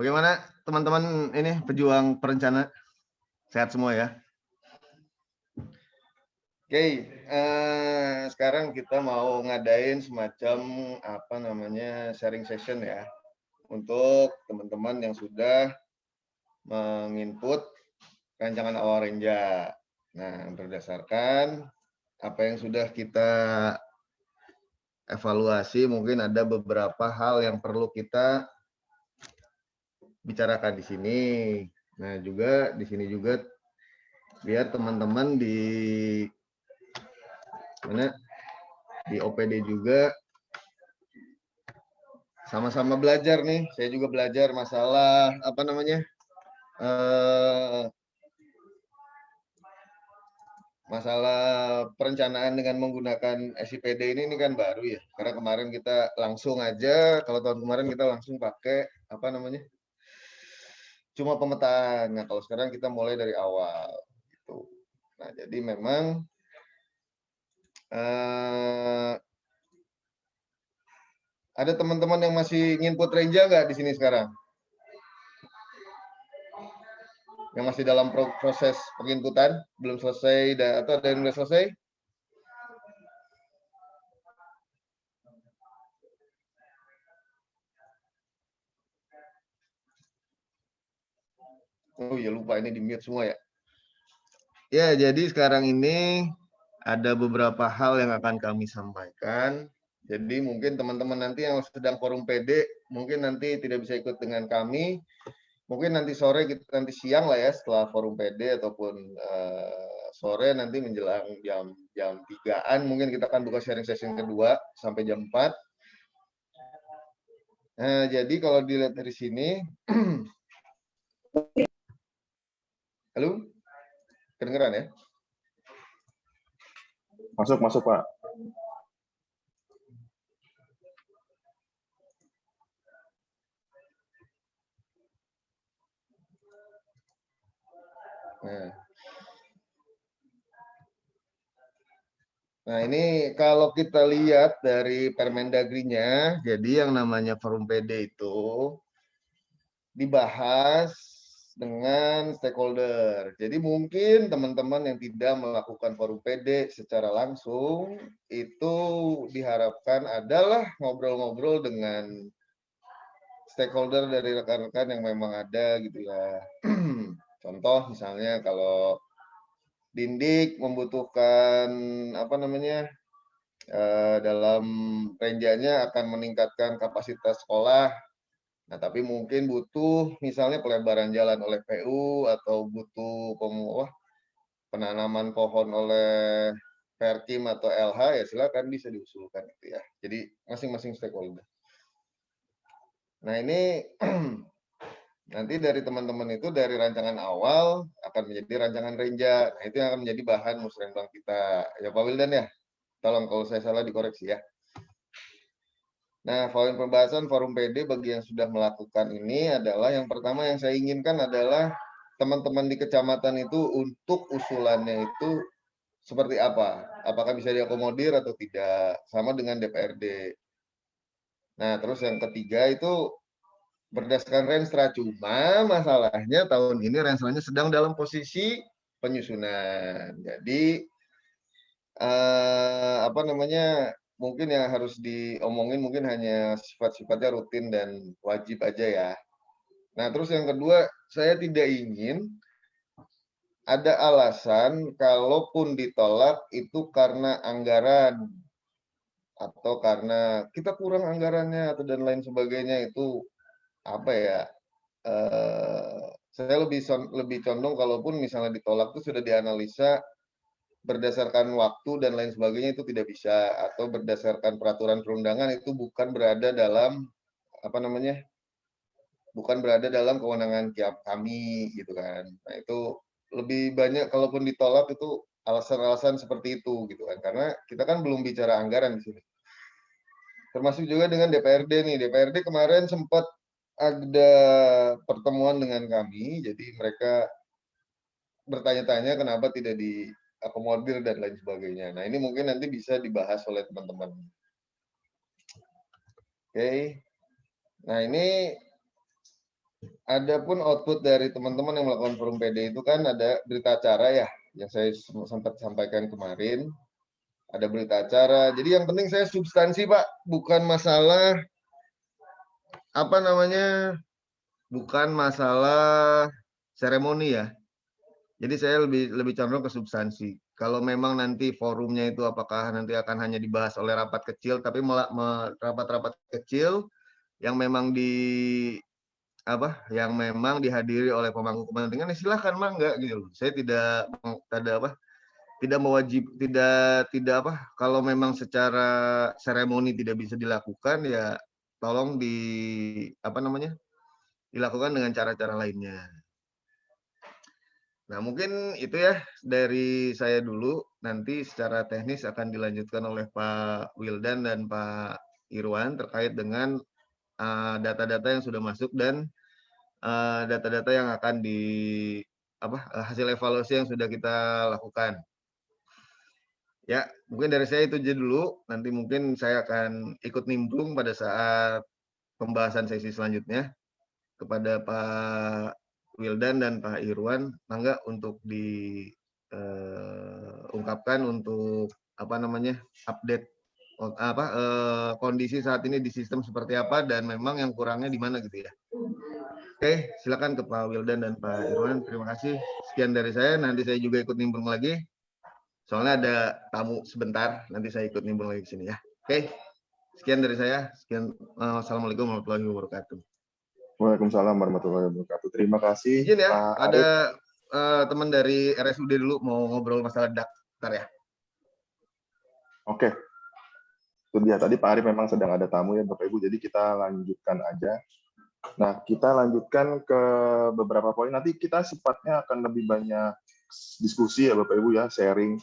Bagaimana teman-teman ini pejuang perencana? Sehat semua ya? Oke, sekarang kita mau ngadain semacam sharing session ya untuk teman-teman yang sudah menginput rancangan awal Renja. Nah, berdasarkan apa yang sudah kita evaluasi, mungkin ada beberapa hal yang perlu kita bicarakan di sini. Nah, juga di sini juga biar teman-teman di OPD juga sama-sama belajar nih. Saya juga belajar masalah masalah perencanaan dengan menggunakan SIPD ini kan baru ya. Karena kemarin kita langsung aja, kalau tahun kemarin kita langsung pakai cuma pemetaan. Nah, kalau sekarang kita mulai dari awal gitu. Nah, jadi memang ada teman-teman yang masih nginput Renja nggak di sini sekarang? Yang masih dalam proses penginputan, belum selesai atau ada yang sudah selesai? Oh ya lupa, ini di mute semua ya. Ya, jadi sekarang ini ada beberapa hal yang akan kami sampaikan. Jadi mungkin teman-teman nanti yang sedang forum PD, mungkin nanti tidak bisa ikut dengan kami. Mungkin nanti sore, nanti siang lah ya, setelah forum PD ataupun sore nanti menjelang jam 3-an, mungkin kita akan buka sharing session kedua sampai jam 4. Nah, jadi kalau dilihat dari sini, halo? Kedengeran ya? Masuk, Pak. Nah, ini kalau kita lihat dari Permendagri-nya, jadi yang namanya forum PD itu dibahas dengan stakeholder. Jadi mungkin teman-teman yang tidak melakukan forum PD secara langsung, itu diharapkan adalah ngobrol-ngobrol dengan stakeholder dari rekan-rekan yang memang ada gitu ya. Contoh misalnya kalau Dindik membutuhkan dalam renjanya akan meningkatkan kapasitas sekolah. Nah, tapi mungkin butuh misalnya pelebaran jalan oleh PU atau butuh penanaman pohon oleh Perkim atau LH, ya silakan bisa diusulkan gitu ya. Jadi masing-masing stakeholder. Nah, ini nanti dari teman-teman itu dari rancangan awal akan menjadi rancangan renja. Nah, itu yang akan menjadi bahan musrenbang kita. Ya Pak Wildan ya. Tolong kalau saya salah dikoreksi ya. Nah, poin pembahasan forum PD bagi yang sudah melakukan ini adalah yang pertama yang saya inginkan adalah teman-teman di kecamatan itu untuk usulannya itu seperti apa? Apakah bisa diakomodir atau tidak? Sama dengan DPRD. Nah, terus yang ketiga itu berdasarkan renstra, cuma masalahnya tahun ini renstranya sedang dalam posisi penyusunan. Jadi mungkin yang harus diomongin mungkin hanya sifat-sifatnya rutin dan wajib aja ya. Nah, terus yang kedua, saya tidak ingin ada alasan kalaupun ditolak itu karena anggaran atau karena kita kurang anggarannya atau dan lain sebagainya. Itu apa ya? Saya lebih condong kalaupun misalnya ditolak itu sudah dianalisa berdasarkan waktu dan lain sebagainya, itu tidak bisa, atau berdasarkan peraturan perundangan itu bukan berada dalam kewenangan kami gitu kan. Nah, itu lebih banyak kalaupun ditolak itu alasan-alasan seperti itu gitu kan, karena kita kan belum bicara anggaran di sini. Termasuk juga dengan DPRD nih. DPRD kemarin sempat ada pertemuan dengan kami, jadi mereka bertanya-tanya kenapa tidak diakomodir dan lain sebagainya. Nah, ini mungkin nanti bisa dibahas oleh teman-teman. Oke. Nah, ini Adapun output dari teman-teman yang melakukan forum PD itu kan ada berita acara ya, yang saya sempat sampaikan kemarin. Ada berita acara. Jadi yang penting saya substansi, Pak, bukan masalah apa namanya, bukan masalah seremoni ya. Jadi saya lebih lebih condong ke substansi. Kalau memang nanti forumnya itu apakah nanti akan hanya dibahas oleh rapat kecil, tapi rapat-rapat kecil yang memang yang memang dihadiri oleh pemangku kepentingan, ya silahkan mangga gitu loh. Saya tidak ada tidak mewajib, tidak kalau memang secara seremoni tidak bisa dilakukan, ya tolong dilakukan dengan cara-cara lainnya. Nah, mungkin itu ya dari saya dulu. Nanti secara teknis akan dilanjutkan oleh Pak Wildan dan Pak Irwan terkait dengan data-data yang sudah masuk dan data-data yang akan hasil evaluasi yang sudah kita lakukan. Ya, mungkin dari saya itu aja dulu. Nanti mungkin saya akan ikut nimbrung pada saat pembahasan sesi selanjutnya kepada Pak Wildan dan Pak Irwan. Mangga untuk diungkapkan untuk update kondisi saat ini di sistem seperti apa dan memang yang kurangnya di mana gitu ya. Oke, silakan ke Pak Wildan dan Pak Irwan. Terima kasih. Sekian dari saya. Nanti saya juga ikut nimbrung lagi. Soalnya ada tamu sebentar. Nanti saya ikut nimbrung lagi ke sini ya. Oke, sekian dari saya. Sekian. Assalamualaikum warahmatullahi wabarakatuh. Waalaikumsalam warahmatullahi wabarakatuh. Terima kasih Izin ya, Pak ada Arif. teman dari RSUD dulu mau ngobrol masalah daftar ya. Oke. Itu dia tadi Pak Arif memang sedang ada tamu ya Bapak Ibu. Jadi kita lanjutkan aja. Nah, kita lanjutkan ke beberapa poin. Nanti kita sifatnya akan lebih banyak diskusi ya Bapak Ibu ya, sharing.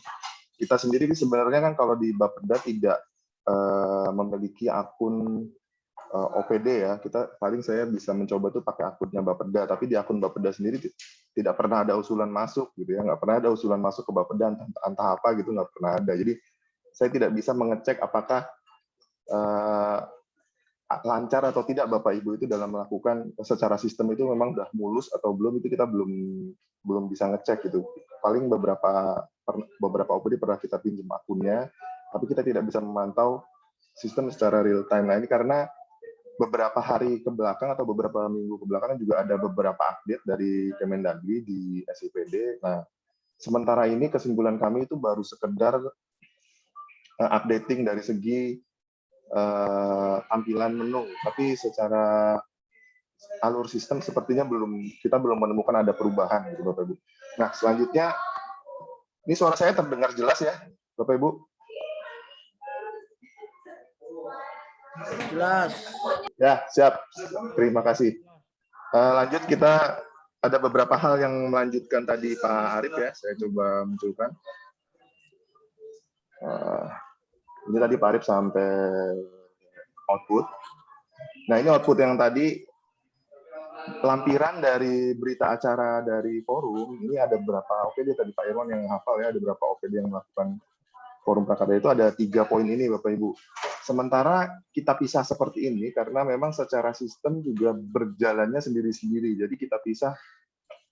Kita sendiri sebenarnya kan kalau di Bapeda tidak memiliki akun OPD ya. Paling saya bisa mencoba tuh pakai akunnya Bapeda, tapi di akun Bapeda sendiri tidak pernah ada usulan masuk gitu ya. Nggak pernah ada usulan masuk ke Bapeda entah apa gitu, nggak pernah ada. Jadi saya tidak bisa mengecek apakah lancar atau tidak Bapak Ibu itu dalam melakukan secara sistem itu memang sudah mulus atau belum, itu kita belum bisa ngecek gitu. Paling beberapa OPD pernah kita pinjam akunnya, tapi kita tidak bisa memantau sistem secara real time. Nah, ini karena beberapa hari ke belakang atau beberapa minggu ke belakang juga ada beberapa update dari Kemendagri di SIPD. Nah, sementara ini kesimpulan kami itu baru sekedar updating dari segi tampilan menu, tapi secara alur sistem sepertinya kita belum menemukan ada perubahan gitu Bapak Ibu. Nah, selanjutnya ini suara saya terdengar jelas ya Bapak Ibu? Jelas. Ya, siap. Terima kasih. Lanjut, kita ada beberapa hal yang melanjutkan tadi Pak Arif ya. Saya coba munculkan. Ini tadi Pak Arif sampai output. Nah, ini output yang tadi lampiran dari berita acara dari forum. Ini ada berapa OPD tadi Pak Irwan yang hafal ya, ada berapa OPD yang melakukan forum prakarya itu, ada 3 poin ini Bapak Ibu. Sementara kita pisah seperti ini karena memang secara sistem juga berjalannya sendiri-sendiri. Jadi kita pisah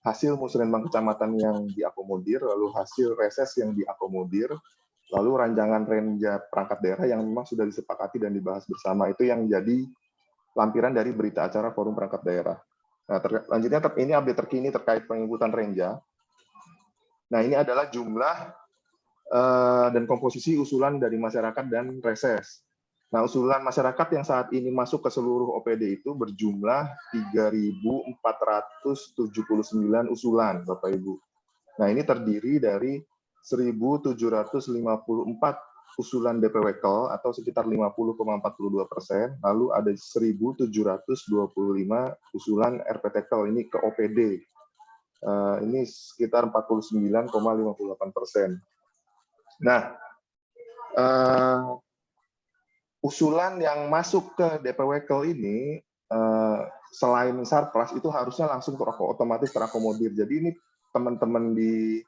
hasil musrenbang kecamatan yang diakomodir, lalu hasil reses yang diakomodir, lalu rancangan renja perangkat daerah yang memang sudah disepakati dan dibahas bersama. Itu yang jadi lampiran dari berita acara forum perangkat daerah. Nah, selanjutnya ini update terkini terkait penginputan renja. Nah, ini adalah jumlah dan komposisi usulan dari masyarakat dan reses. Nah, usulan masyarakat yang saat ini masuk ke seluruh OPD itu berjumlah 3.479 usulan, Bapak Ibu. Nah, ini terdiri dari 1.754 usulan DPWKL atau sekitar 50,42%, lalu ada 1.725 usulan RPTKL ini ke OPD. Ini sekitar 49,58%. Nah, usulan yang masuk ke DPWKL ini selain Sarpras itu harusnya langsung otomatis terakomodir. Jadi ini teman-teman di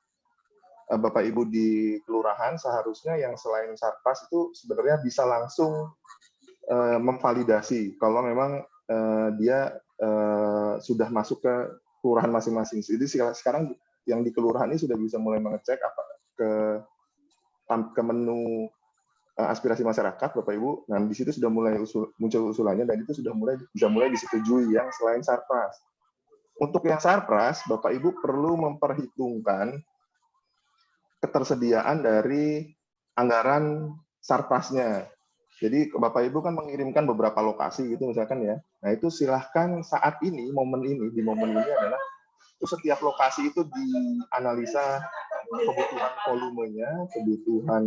Bapak Ibu di kelurahan seharusnya yang selain Sarpras itu sebenarnya bisa langsung memvalidasi kalau memang dia sudah masuk ke kelurahan masing-masing. Jadi sekarang yang di kelurahan ini sudah bisa mulai mengecek apa ke menu aspirasi masyarakat, Bapak Ibu. Nah, di situ sudah mulai muncul usulannya dan itu sudah bisa mulai disetujui yang selain Sarpras. Untuk yang Sarpras, Bapak Ibu perlu memperhitungkan ketersediaan dari anggaran Sarprasnya. Jadi Bapak Ibu kan mengirimkan beberapa lokasi gitu misalkan ya. Nah itu silahkan saat ini, di momen ini adalah itu setiap lokasi itu dianalisa kebutuhan volumenya, kebutuhan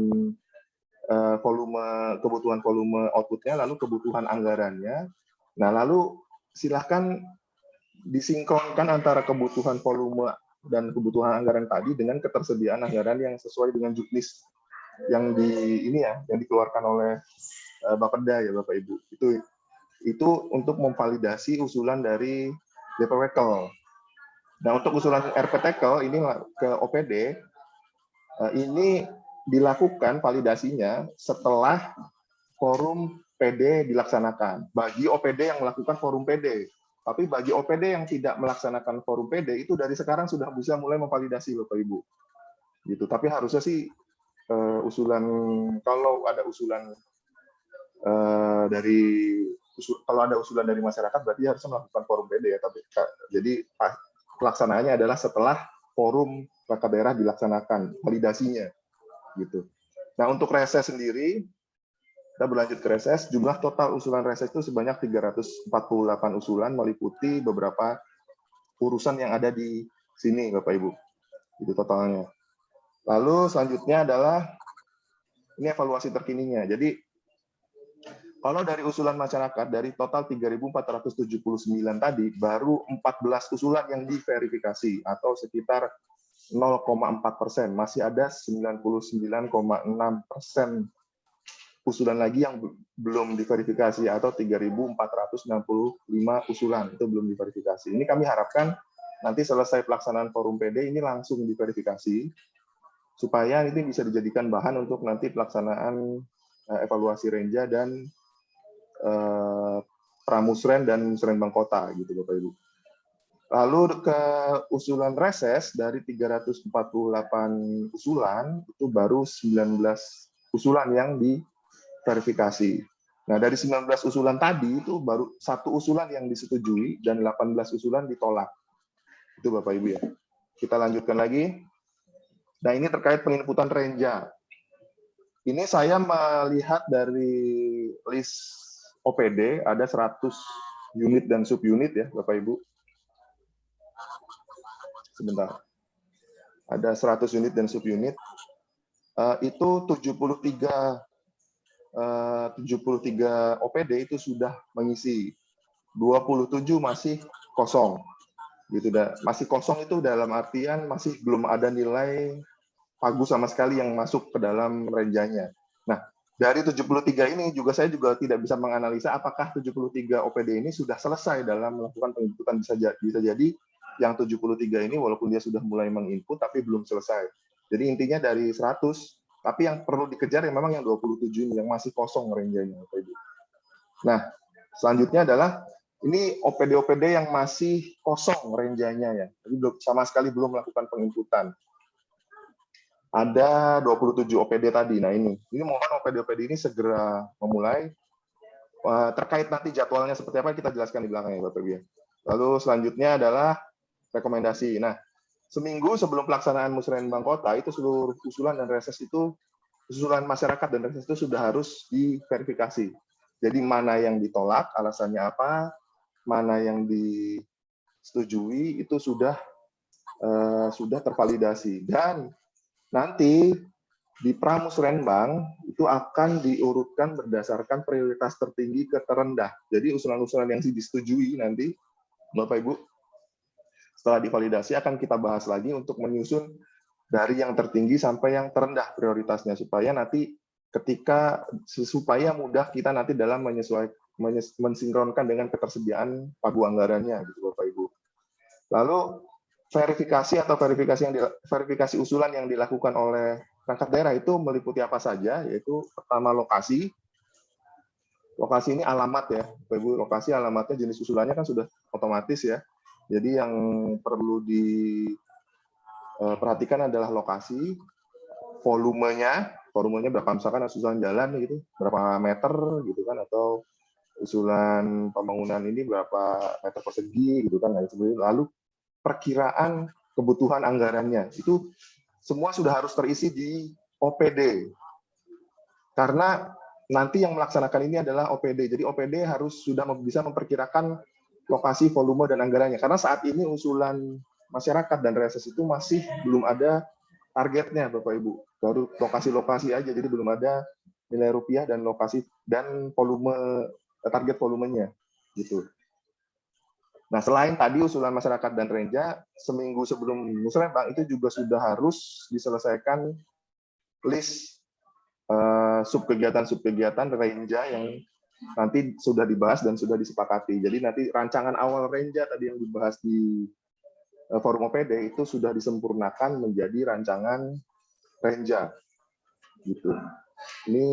volume outputnya, lalu kebutuhan anggarannya. Nah lalu silahkan disinkronkan antara kebutuhan volume dan kebutuhan anggaran tadi dengan ketersediaan anggaran yang sesuai dengan juknis yang yang dikeluarkan oleh Bapeda ya Bapak Ibu. Itu untuk memvalidasi usulan dari DPWKL. Nah, untuk usulan RPTKL ini ke OPD ini dilakukan validasinya setelah forum PD dilaksanakan. Bagi OPD yang melakukan forum PD. Tapi bagi OPD yang tidak melaksanakan forum PD itu dari sekarang sudah bisa mulai memvalidasi Bapak Ibu. Gitu. Tapi harusnya sih kalau ada usulan kalau ada usulan dari masyarakat berarti harus melakukan forum PD ya. Jadi pelaksanaannya adalah setelah forum perangkat daerah dilaksanakan validasinya gitu. Nah untuk reses sendiri kita berlanjut ke reses, jumlah total usulan reses itu sebanyak 348 usulan meliputi beberapa urusan yang ada di sini Bapak Ibu. Itu totalnya. Lalu selanjutnya adalah ini evaluasi terkininya. Jadi kalau dari usulan masyarakat, dari total 3.479 tadi, baru 14 usulan yang diverifikasi, atau sekitar 0,4%. Masih ada 99,6% usulan lagi yang belum diverifikasi, atau 3.465 usulan, itu belum diverifikasi. Ini kami harapkan nanti selesai pelaksanaan forum PD, ini langsung diverifikasi, supaya ini bisa dijadikan bahan untuk nanti pelaksanaan evaluasi Renja dan Pramusren dan Musrenbang Kota gitu Bapak Ibu. Lalu ke usulan reses dari 348 usulan itu baru 19 usulan yang diverifikasi. Nah, dari 19 usulan tadi itu baru 1 usulan yang disetujui dan 18 usulan ditolak. Itu Bapak Ibu ya. Kita lanjutkan lagi. Nah, ini terkait penginputan Renja. Ini saya melihat dari list OPD ada 100 unit dan subunit ya Bapak Ibu. Sebentar. Ada 100 unit dan subunit. Itu 73 OPD itu sudah mengisi. 27 masih kosong. Gitu masih kosong itu dalam artian masih belum ada nilai pagu sama sekali yang masuk ke dalam renjanya. Nah, dari 73 ini saya juga tidak bisa menganalisa apakah 73 OPD ini sudah selesai dalam melakukan penginputan. Bisa jadi yang 73 ini walaupun dia sudah mulai menginput tapi belum selesai. Jadi intinya dari 100, tapi yang perlu dikejar yang memang yang 27 ini yang masih kosong renjanya. Nah, selanjutnya adalah ini OPD-OPD yang masih kosong renjanya ya. Jadi sama sekali belum melakukan penginputan. Ada 27 OPD tadi. Nah ini mohon OPD-OPD ini segera memulai. Terkait nanti jadwalnya seperti apa kita jelaskan di belakang ya Bapak Ibu. Lalu selanjutnya adalah rekomendasi. Nah, seminggu sebelum pelaksanaan Musrenbang Kota itu seluruh usulan dan reses itu, usulan masyarakat dan reses itu sudah harus diverifikasi. Jadi mana yang ditolak, alasannya apa, mana yang disetujui itu sudah tervalidasi. Dan nanti di Pramusrenbang itu akan diurutkan berdasarkan prioritas tertinggi ke terendah. Jadi usulan-usulan yang disetujui nanti, Bapak Ibu, setelah divalidasi akan kita bahas lagi untuk menyusun dari yang tertinggi sampai yang terendah prioritasnya, supaya mudah kita nanti dalam mensinkronkan dengan ketersediaan pagu anggarannya, gitu Bapak Ibu. Lalu verifikasi usulan yang dilakukan oleh perangkat daerah itu meliputi apa saja, yaitu pertama lokasi, lokasi ini alamat ya, Bapak Ibu. Lokasi alamatnya jenis susulannya kan sudah otomatis ya. Jadi yang perlu diperhatikan adalah lokasi, volumenya berapa, misalkan susulan jalan gitu, berapa meter gitu kan, atau usulan pembangunan ini berapa meter persegi gitu kan. Lalu perkiraan kebutuhan anggarannya itu semua sudah harus terisi di OPD. Karena nanti yang melaksanakan ini adalah OPD. Jadi OPD harus sudah bisa memperkirakan lokasi, volume, dan anggarannya. Karena saat ini usulan masyarakat dan reses itu masih belum ada targetnya, Bapak Ibu. Baru lokasi-lokasi aja, jadi belum ada nilai rupiah dan lokasi dan volume, target volumenya gitu. Nah, selain tadi usulan masyarakat dan Renja, seminggu sebelum Musrembang itu juga sudah harus diselesaikan list subkegiatan Renja yang nanti sudah dibahas dan sudah disepakati. Jadi nanti rancangan awal Renja tadi yang dibahas di forum OPD itu sudah disempurnakan menjadi rancangan Renja. Gitu. Ini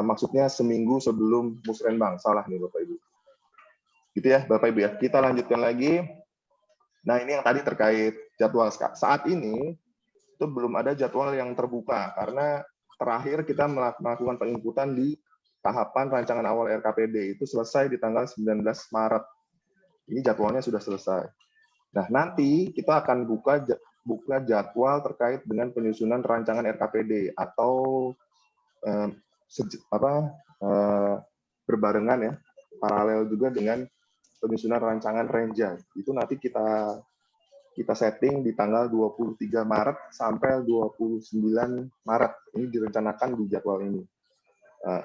maksudnya seminggu sebelum Musrembang. Salah nih Bapak Ibu. Gitu ya Bapak Ibu ya. Kita lanjutkan lagi. Nah, ini yang tadi terkait jadwal. Saat ini itu belum ada jadwal yang terbuka karena terakhir kita melakukan penginputan di tahapan rancangan awal RKPD itu selesai di tanggal 19 Maret. Ini jadwalnya sudah selesai. Nah, nanti kita akan buka jadwal terkait dengan penyusunan rancangan RKPD atau berbarengan ya, paralel juga dengan penyusunan rancangan Renja. Itu nanti kita setting di tanggal 23 Maret sampai 29 Maret. Ini direncanakan di jadwal ini.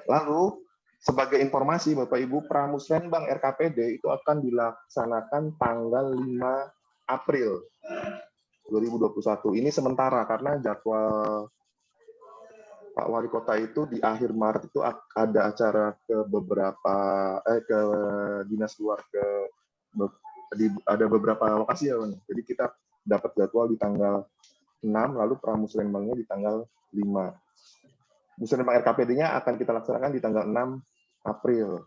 Lalu, sebagai informasi Bapak Ibu, Pramusrenbang RKPD itu akan dilaksanakan tanggal 5 April 2021. Ini sementara karena jadwal Pak Wali Kota itu di akhir Maret itu ada acara ke dinas luar ada beberapa lokasi ya, Bang. Jadi kita dapat jadwal di tanggal 6, lalu Pramusrenbangnya di tanggal 5. Musrenbang RKPD-nya akan kita laksanakan di tanggal 6 April.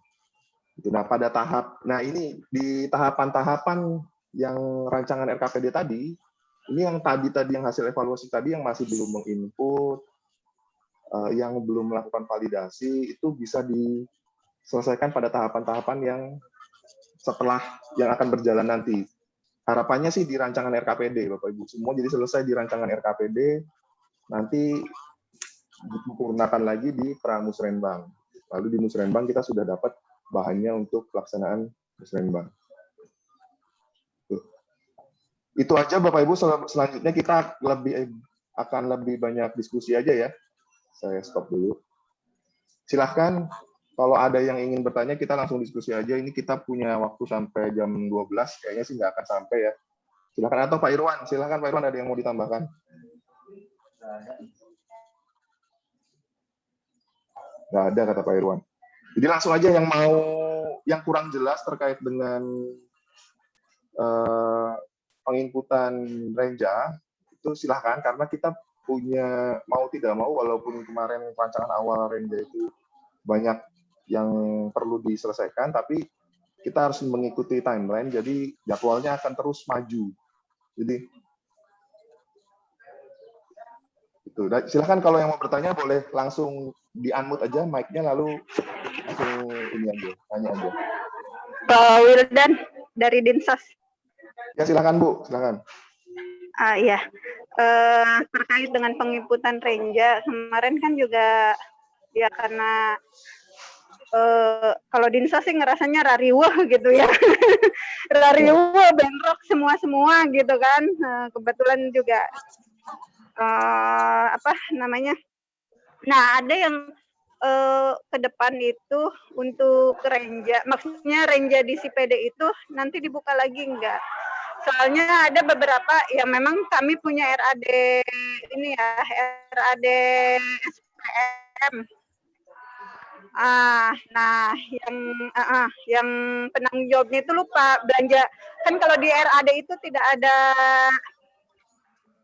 Nah, ini di tahapan-tahapan yang rancangan RKPD tadi, ini yang yang hasil evaluasi tadi yang masih belum menginput, yang belum melakukan validasi, itu bisa diselesaikan pada tahapan-tahapan yang setelah yang akan berjalan nanti. Harapannya sih di rancangan RKPD, Bapak Ibu. Semua jadi selesai di rancangan RKPD, nanti disempurnakan lagi di Pramusrenbang. Lalu di Musrenbang kita sudah dapat bahannya untuk pelaksanaan Musrenbang. Itu aja Bapak Ibu, selanjutnya kita akan lebih banyak diskusi aja ya. Saya stop dulu. Silahkan kalau ada yang ingin bertanya, kita langsung diskusi aja. Ini kita punya waktu sampai jam 12, kayaknya sih nggak akan sampai ya. Silahkan, atau Pak Irwan, silahkan Pak Irwan, ada yang mau ditambahkan? Nggak ada, kata Pak Irwan. Jadi langsung aja yang kurang jelas terkait dengan penginputan Renja, itu silahkan, karena kita punya mau tidak mau, walaupun kemarin rancangan awal Renja itu banyak yang perlu diselesaikan, tapi kita harus mengikuti timeline, jadi jadwalnya akan terus maju. Jadi itu. Silahkan kalau yang mau bertanya boleh langsung di-unmute aja mic-nya, lalu langsung ini aja, tanya aja. Pak Wildan dari Dinsos. Ya silakan Bu, silakan. Iya, terkait dengan penginputan Renja kemarin kan juga ya karena kalau Dinsos sih ngerasanya rariwah gitu ya, rariwah bentrok semua gitu kan. Kebetulan juga Nah, ada yang ke depan itu untuk Renja, maksudnya Renja di CPD itu nanti dibuka lagi enggak? Soalnya ada beberapa yang memang kami punya RAD ini ya, RAD SPM. Nah, yang penanggung jawabnya itu lupa belanja. Kan kalau di RAD itu tidak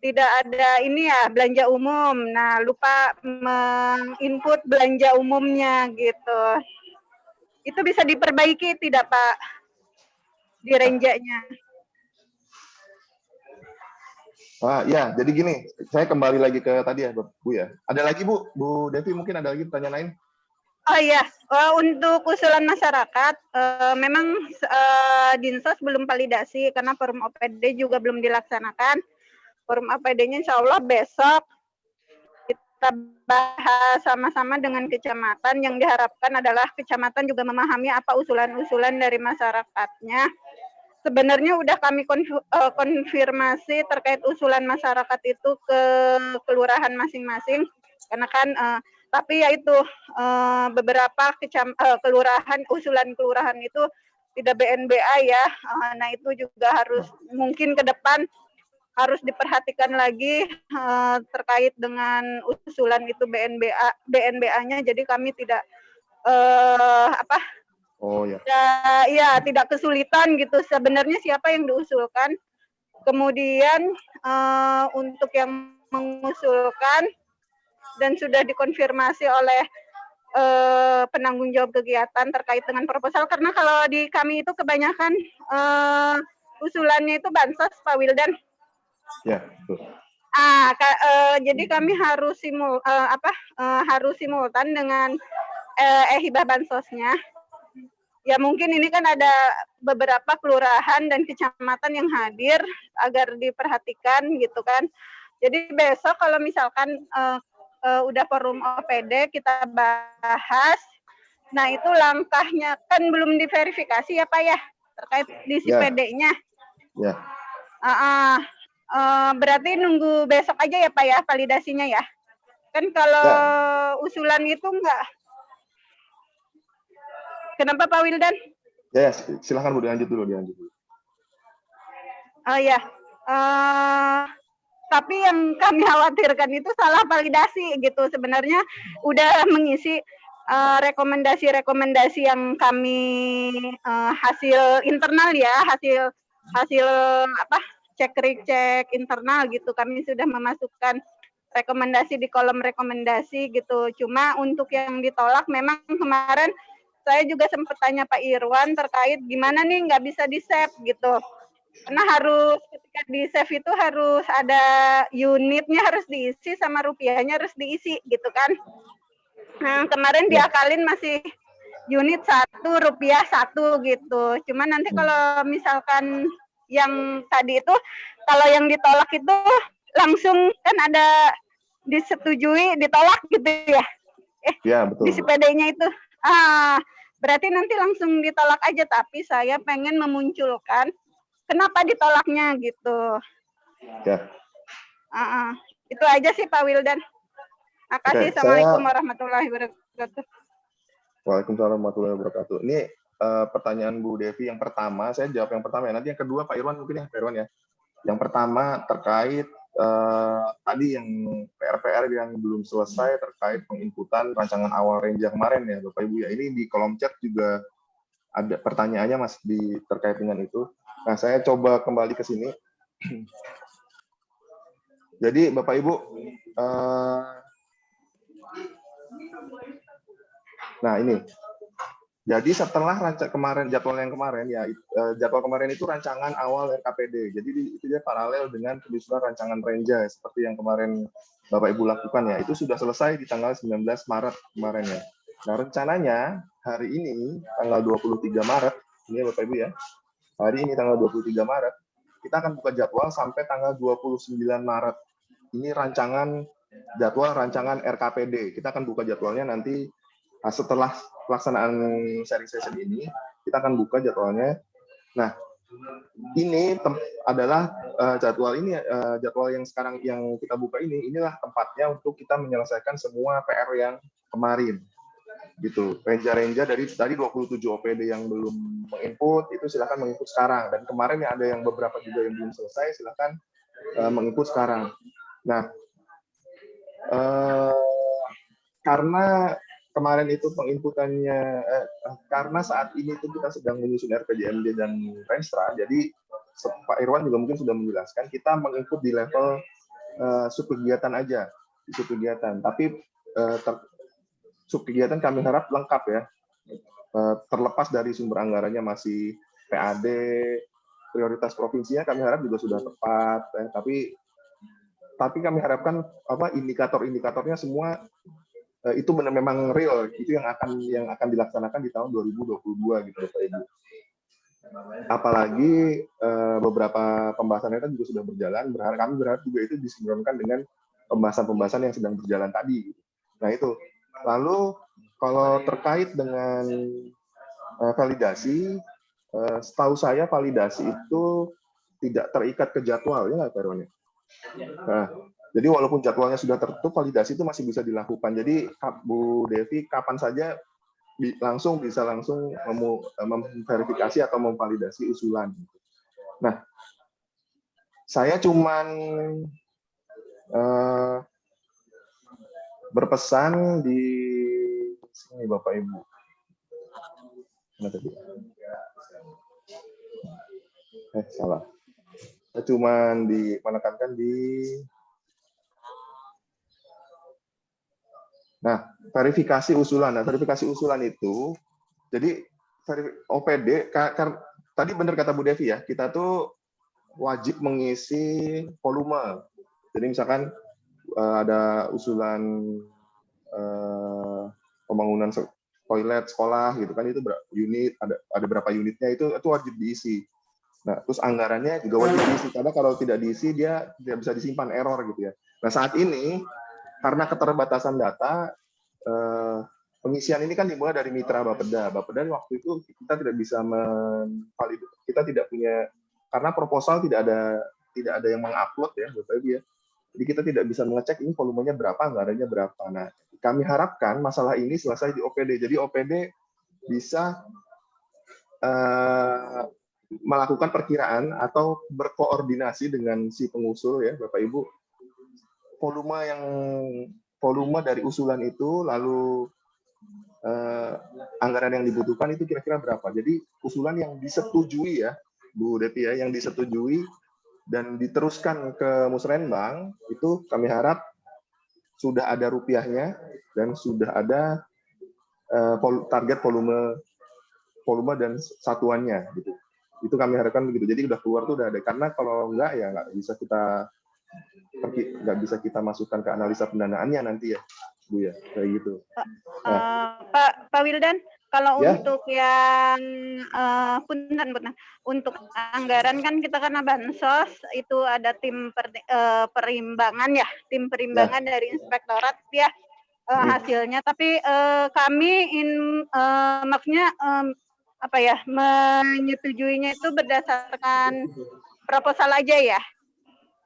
tidak ada ini ya, belanja umum. Nah, lupa menginput belanja umumnya gitu. Itu bisa diperbaiki tidak, Pak, di renjanya? Ya, jadi gini, saya kembali lagi ke tadi ya, Bu ya. Ada lagi Bu Devi mungkin ada lagi pertanyaan lain? Oh iya, untuk usulan masyarakat, memang Dinsos belum validasi karena forum OPD juga belum dilaksanakan. Forum OPD-nya insya Allah besok kita bahas sama-sama dengan kecamatan. Yang diharapkan adalah kecamatan juga memahami apa usulan-usulan dari masyarakatnya. Sebenarnya udah kami konfirmasi terkait usulan masyarakat itu ke kelurahan masing-masing, karena kan tapi ya itu beberapa kelurahan, usulan kelurahan itu tidak BNBA ya. Nah itu juga harus mungkin ke depan harus diperhatikan lagi terkait dengan usulan itu BNBA-nya. Jadi kami tidak Oh ya. Ya, tidak kesulitan gitu. Sebenarnya siapa yang diusulkan. Kemudian untuk yang mengusulkan dan sudah dikonfirmasi oleh penanggung jawab kegiatan terkait dengan proposal. Karena kalau di kami itu kebanyakan usulannya itu bansos, Pak Wildan. Ya, betul. Jadi kami harus harus simultan dengan hibah bansosnya. Ya mungkin ini kan ada beberapa kelurahan dan kecamatan yang hadir agar diperhatikan gitu kan. Jadi besok kalau misalkan udah forum OPD kita bahas, nah itu langkahnya kan belum diverifikasi ya Pak ya terkait di PD-nya. Ya. Berarti nunggu besok aja ya Pak ya validasinya ya. Kan kalau usulan itu enggak. Kenapa Pak Wildan? Ya, silakan Bu, dilanjut dulu. Oh ya, tapi yang kami khawatirkan itu salah validasi gitu. Sebenarnya udah mengisi rekomendasi-rekomendasi yang kami hasil internal ya, hasil cek internal gitu. Kami sudah memasukkan rekomendasi di kolom rekomendasi gitu. Cuma untuk yang ditolak memang kemarin saya juga sempat tanya Pak Irwan terkait gimana nih nggak bisa di-save gitu. Karena harus ketika di-save itu harus ada unitnya harus diisi sama rupiahnya harus diisi gitu kan. Nah, kemarin diakalin masih unit 1, rupiah 1 gitu. Cuma nanti kalau misalkan yang tadi itu, kalau yang ditolak itu langsung kan ada disetujui, ditolak gitu ya. Ya, betul. Di CPD-nya itu. Berarti nanti langsung ditolak aja, tapi saya pengen memunculkan kenapa ditolaknya gitu. Ya. Itu aja sih Pak Wildan. Makasih. Assalamualaikum warahmatullahi wabarakatuh. Waalaikumsalam warahmatullahi wabarakatuh. Ini pertanyaan Bu Devi yang pertama, saya jawab yang pertama ya. Nanti yang kedua Pak Irwan mungkin ya, Pak Irwan ya. Yang pertama terkait tadi yang PR-PR yang belum selesai terkait penginputan rancangan awal Renja kemarin ya Bapak Ibu ya. Ini di kolom chat juga ada pertanyaannya Mas terkait dengan itu. Nah, saya coba kembali ke sini. Jadi Bapak Ibu, nah ini. Jadi setelah jadwal kemarin itu rancangan awal RKPD. Jadi itu dia paralel dengan penyusunan rancangan Renja seperti yang kemarin Bapak Ibu lakukan ya. Itu sudah selesai di tanggal 19 Maret kemarin ya. Nah, rencananya hari ini tanggal 23 Maret, ini Bapak Ibu ya. Hari ini tanggal 23 Maret, kita akan buka jadwal sampai tanggal 29 Maret. Ini jadwal rancangan RKPD. Kita akan buka jadwalnya nanti setelah pelaksanaan sharing session ini, kita akan buka jadwalnya. Nah, ini adalah jadwal yang sekarang yang kita buka inilah tempatnya untuk kita menyelesaikan semua PR yang kemarin. Gitu. Renja-renja dari 27 OPD yang belum menginput itu silakan menginput sekarang, dan kemarin ada yang beberapa juga yang belum selesai, silakan menginput sekarang. Nah, karena kemarin itu penginputannya karena saat ini itu kita sedang menyusun RPJMD dan Renstra, jadi Pak Irwan juga mungkin sudah menjelaskan kita menginput di level subkegiatan aja, subkegiatan. Tapi subkegiatan kami harap lengkap ya. Terlepas dari sumber anggarannya masih PAD, prioritas provinsinya kami harap juga sudah tepat. Tapi kami harapkan indikator-indikatornya semua itu benar memang real, itu yang akan dilaksanakan di tahun 2022 gitu Bapak Ibu. Apalagi beberapa pembahasannya kan juga sudah berjalan, kami berharap juga itu disinkronkan dengan pembahasan-pembahasan yang sedang berjalan tadi. Nah itu. Lalu kalau terkait dengan validasi, setahu saya validasi itu tidak terikat ke jadwal, ya nggak Pak Irwan? Nah, jadi walaupun jadwalnya sudah tertutup, validasi itu masih bisa dilakukan. Jadi Bu Devi kapan saja bisa langsung memverifikasi atau memvalidasi usulan. Nah, saya cuman berpesan di sini Bapak Ibu. Salah. Saya cuman menekankan di. Nah, verifikasi usulan. Nah, verifikasi usulan itu, jadi OPD, tadi benar kata Bu Devi ya, kita tuh wajib mengisi volume. Jadi misalkan ada usulan pembangunan toilet sekolah gitu kan, itu unit, ada berapa unitnya itu wajib diisi. Nah, terus anggarannya juga wajib diisi, karena kalau tidak diisi dia tidak bisa disimpan, error gitu ya. Nah, saat ini karena keterbatasan data, pengisian ini kan dimulai dari mitra Bapeda. Bapeda waktu itu kita tidak bisa kita tidak punya, karena proposal tidak ada yang mengupload ya Bapak Ibu ya. Jadi kita tidak bisa mengecek ini volumenya berapa, anggarannya berapa. Nah, kami harapkan masalah ini selesai di OPD. Jadi OPD bisa melakukan perkiraan atau berkoordinasi dengan si pengusul ya Bapak Ibu, volume dari usulan itu, lalu anggaran yang dibutuhkan itu kira-kira berapa. Jadi usulan yang disetujui ya Bu Devi ya, yang disetujui dan diteruskan ke Musrenbang, itu kami harap sudah ada rupiahnya dan sudah ada target volume dan satuannya gitu. Itu kami harapkan begitu. Jadi udah keluar tuh udah ada. Karena kalau enggak ya nggak bisa kita masukkan ke analisa pendanaannya nanti ya, Bu ya, kayak gitu. Nah. Pak Wildan, kalau ya, untuk yang punten, untuk anggaran kan kita karena bansos itu ada tim perimbangan ya, tim perimbangan ya, dari inspektorat ya hasilnya. Tapi kami maksudnya menyetujuinya itu berdasarkan proposal aja ya,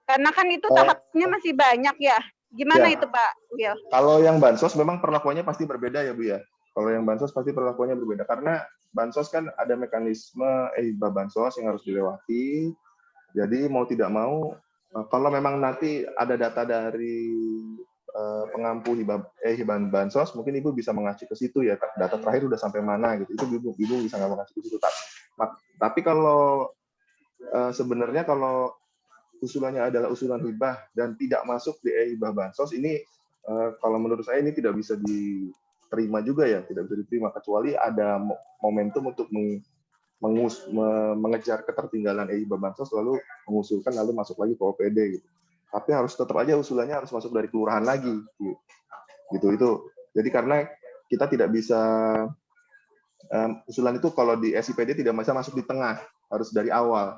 karena kan itu tahapnya masih banyak ya. Gimana ya itu Pak Wil? Kalau yang bansos memang perlakuannya pasti berbeda ya Bu ya. Kalau yang bansos pasti perlakuannya berbeda, karena bansos kan ada mekanisme hibah bansos yang harus dilewati. Jadi mau tidak mau, kalau memang nanti ada data dari pengampu hibah bansos, mungkin Ibu bisa mengacu ke situ ya. Data terakhir udah sampai mana gitu. Itu Ibu bisa nggak mengacu ke situ. Tapi kalau sebenarnya kalau usulannya adalah usulan hibah dan tidak masuk di hibah bansos, ini kalau menurut saya ini tidak bisa diterima juga ya, tidak bisa diterima, kecuali ada momentum untuk mengejar ketertinggalan hibah bansos, lalu mengusulkan, lalu masuk lagi ke OPD gitu. Tapi harus tetap aja usulannya harus masuk dari kelurahan lagi gitu. Itu jadi karena kita tidak bisa usulan itu kalau di SIPD tidak bisa masuk di tengah, harus dari awal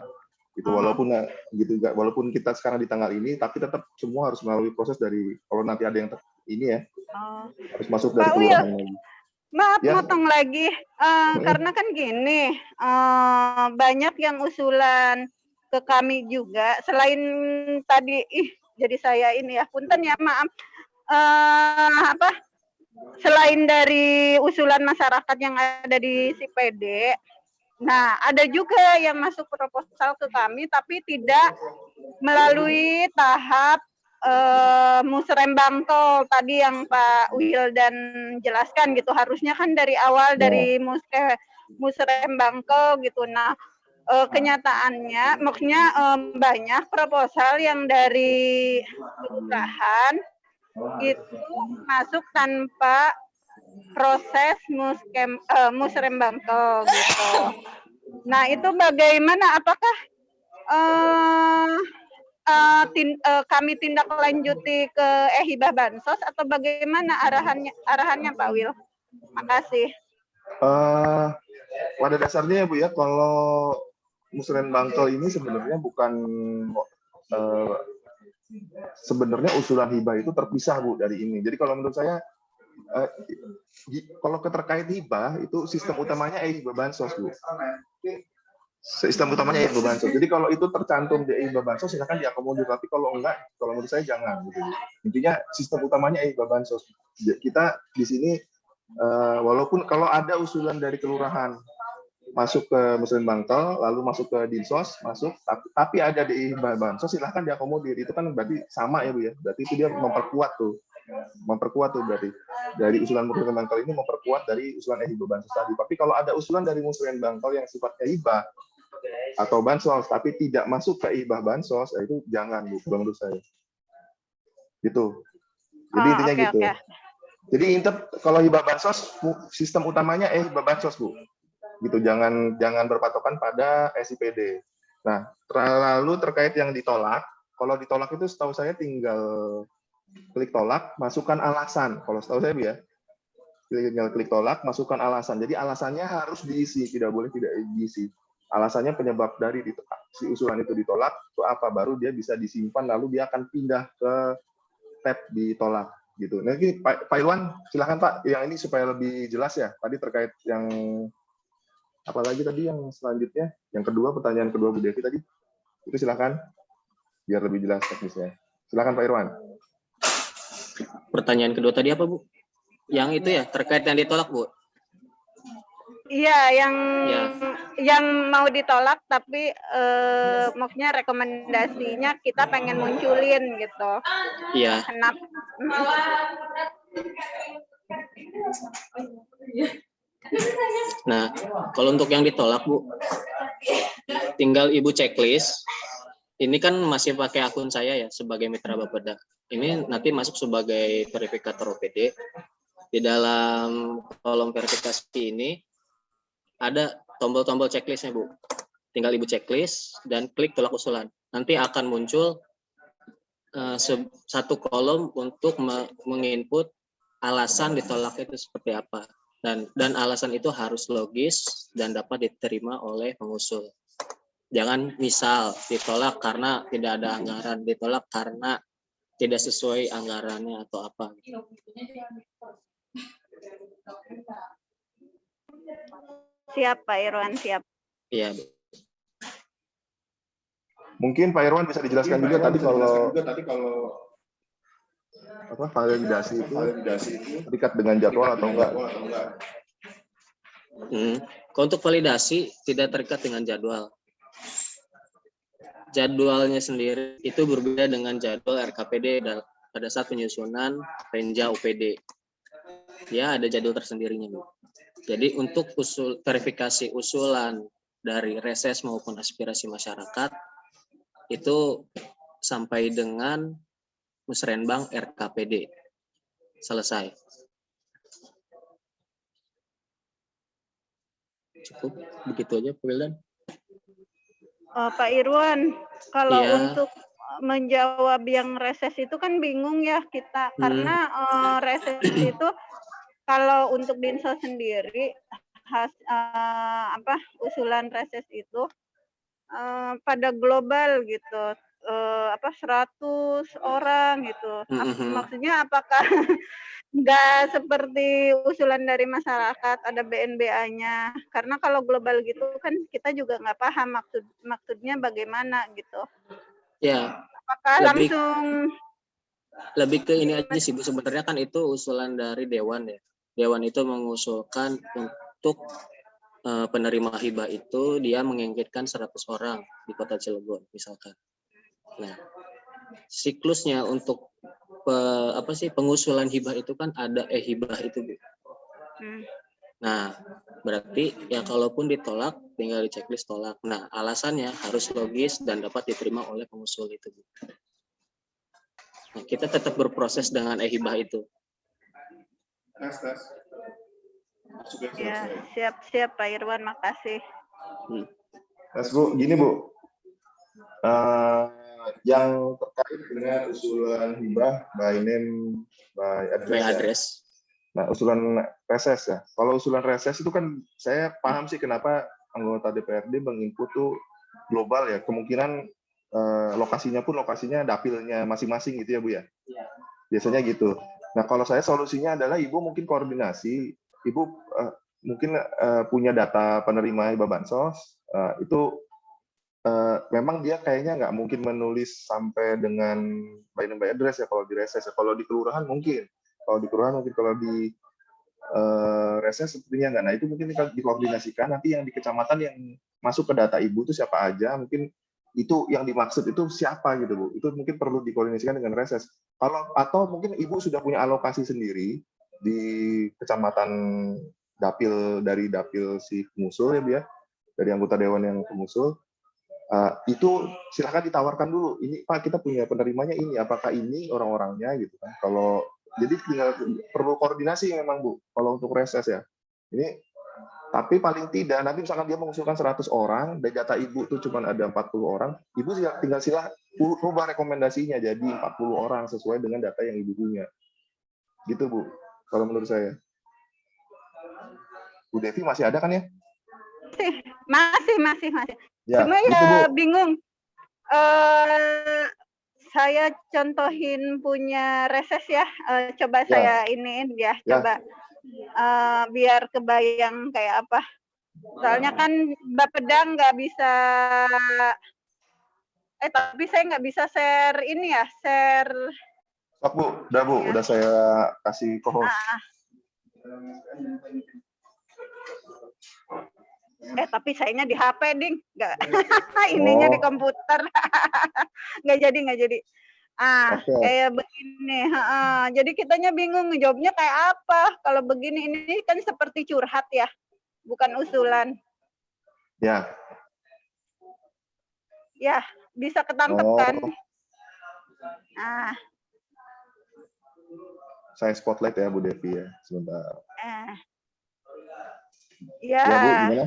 gitu. Walaupun kita sekarang di tanggal ini, tapi tetap semua harus melalui proses dari, kalau nanti ada yang ini ya, harus masuk dari kelurahan lagi. Maaf, motong lagi, karena kan gini, banyak yang usulan ke kami juga, selain tadi, jadi saya ini ya, punten ya, maaf, selain dari usulan masyarakat yang ada di SIPD, nah, ada juga yang masuk proposal ke kami, tapi tidak melalui tahap Musrembang Tol tadi yang Pak Wildan jelaskan gitu. Harusnya kan dari awal dari Musrembang Tol gitu. Nah, kenyataannya, maksudnya banyak proposal yang dari kelurahan itu masuk tanpa proses musrembangkel gitu. Nah itu bagaimana? Apakah kami tindak lanjuti ke hibah bansos atau bagaimana arahannya Pak Wil? Makasih. Pada dasarnya ya Bu ya, kalau musrembangkel ini sebenarnya bukan sebenarnya usulan hibah itu terpisah Bu dari ini. Jadi kalau menurut saya kalau terkait hibah itu sistem utamanya hibah bansos Bu. Sistem utamanya hibah bansos. Jadi kalau itu tercantum di hibah bansos silakan diakomodir, tapi kalau enggak, kalau menurut saya jangan gitu. Intinya sistem utamanya hibah bansos. Kita di sini walaupun kalau ada usulan dari kelurahan masuk ke musrembangkel, lalu masuk ke dinsos, masuk, tapi ada di hibah bansos silahkan diakomodir. Itu kan berarti sama ya Bu ya. Berarti itu dia memperkuat tuh berarti dari usulan musrembangkel ini memperkuat dari usulan hibah bansos tadi. Tapi kalau ada usulan dari musrembangkel yang sifatnya hibah atau bansos tapi tidak masuk ke hibah bansos, itu jangan Bu, menurut saya. Gitu. Jadi intinya gitu. Okay. Jadi kalau hibah bansos sistem utamanya hibah bansos Bu. Gitu, jangan berpatokan pada SIPD. Nah, lalu terkait yang ditolak, kalau ditolak itu setahu saya tinggal klik tolak, masukkan alasan. Kalau setahu saya ya, tinggal klik tolak, masukkan alasan. Jadi alasannya harus diisi, tidak boleh tidak diisi. Alasannya penyebab dari si usulan itu ditolak, itu apa, baru dia bisa disimpan, lalu dia akan pindah ke tab ditolak. Gitu. Nah, ini Pak Irwan, silakan Pak, yang ini supaya lebih jelas ya. Tadi terkait yang apalagi tadi yang selanjutnya, yang kedua, pertanyaan kedua Bu Devi tadi, itu silakan, biar lebih jelas teknisnya. Silakan Pak Irwan. Pertanyaan kedua tadi apa Bu? Yang itu ya, terkait yang ditolak Bu? Iya, yang mau ditolak tapi maksudnya rekomendasinya kita pengen munculin gitu. Iya. Kenapa? Nah, kalau untuk yang ditolak Bu, tinggal Ibu checklist. Ini kan masih pakai akun saya ya sebagai mitra Bapeda. Ini nanti masuk sebagai verifikator OPD. Di dalam kolom verifikasi ini ada tombol-tombol checklistnya Bu. Tinggal Ibu checklist dan klik tolak usulan. Nanti akan muncul satu kolom untuk menginput alasan ditolak itu seperti apa. Dan alasan itu harus logis dan dapat diterima oleh pengusul. Jangan misal ditolak karena tidak ada anggaran, ditolak karena tidak sesuai anggarannya atau apa. Siap Pak Irwan, siap. Iya. Mungkin Pak Irwan bisa dijelaskan juga tadi kalau apa validasi itu terikat dengan jadwal atau enggak? Kalau untuk validasi tidak terikat dengan jadwal. Jadwalnya sendiri itu berbeda dengan jadwal RKPD pada saat penyusunan Renja OPD. Ya, ada jadwal tersendirinya Bu. Jadi untuk verifikasi usulan dari reses maupun aspirasi masyarakat itu sampai dengan Musrenbang RKPD selesai. Cukup begitu aja Pak Wildan. Pak Irwan, kalau untuk menjawab yang reses itu kan bingung ya kita karena reses itu kalau untuk Dinsos sendiri usulan reses itu pada global gitu 100 orang gitu. Maksudnya apakah nggak seperti usulan dari masyarakat ada BNBA-nya? Karena kalau global gitu kan kita juga nggak paham maksudnya bagaimana gitu. Ya. Apakah lebih ke ini aja sih Bu, sebenarnya kan itu usulan dari Dewan ya. Dewan itu mengusulkan untuk penerima hibah itu dia menginginkan 100 orang di Kota Cilegon misalkan. Nah, siklusnya untuk pengusulan hibah itu kan ada hibah itu Bu. Nah, berarti ya kalaupun ditolak, tinggal di checklist tolak. Nah, alasannya harus logis dan dapat diterima oleh pengusul itu. Nah, kita tetap berproses dengan e-hibah itu. Ya, siap Pak Irwan, makasih. Mas Bu, gini Bu, yang terkait dengan usulan hibah by name by address. Address. Nah, usulan reses ya. Kalau usulan reses itu kan saya paham sih kenapa anggota DPRD menginput tuh global ya. Kemungkinan lokasinya pun lokasinya dapilnya masing-masing gitu ya Bu ya. Biasanya gitu. Nah, kalau saya solusinya adalah Ibu mungkin koordinasi, Ibu mungkin punya data penerima hibah bansos, itu memang dia kayaknya nggak mungkin menulis sampai dengan by name by address ya kalau di reses ya. Kalau di kelurahan mungkin. Kalau di kelurahan mungkin, kalau di reses sepertinya nggak. Nah, itu mungkin dikoordinasikan nanti yang di kecamatan yang masuk ke data Ibu itu siapa aja, mungkin itu yang dimaksud itu siapa gitu Bu. Itu mungkin perlu dikoordinasikan dengan reses. Atau mungkin Ibu sudah punya alokasi sendiri di kecamatan dapil, dari dapil si pengusul ya Bu ya, dari anggota dewan yang pengusul. Itu silakan ditawarkan dulu. Ini Pak, kita punya penerimanya ini, apakah ini orang-orangnya gitu kan. Kalau jadi tinggal perlu koordinasi memang Bu kalau untuk reses ya. Ini tapi paling tidak nanti misalkan dia mengusulkan 100 orang, dari data Ibu tuh cuma ada 40 orang, Ibu tinggal rubah rekomendasinya jadi 40 orang sesuai dengan data yang Ibu punya. Gitu Bu, kalau menurut saya. Bu Devi masih ada kan ya? Masih. Ya, Cuma gitu, ya Bu. bingung. Saya contohin punya reses ya. Coba Ya. saya iniin ya. Coba biar kebayang kayak apa. Soalnya kan Bapeda nggak bisa. Tapi saya nggak bisa share ini ya. Share. Stop Bu, udah Bu, udah saya kasih co-host. Tapi sayanya di HP, Ding. Nggak. Ininya di komputer. Nggak jadi. Kayak begini. Jadi kitanya bingung ngejawabnya kayak apa. Kalau begini, ini kan seperti curhat ya. Bukan usulan. Ya. Ya, bisa ketangkep kan? Saya spotlight ya Bu Devi ya, sebentar. Ya. Ya Bu, gimana?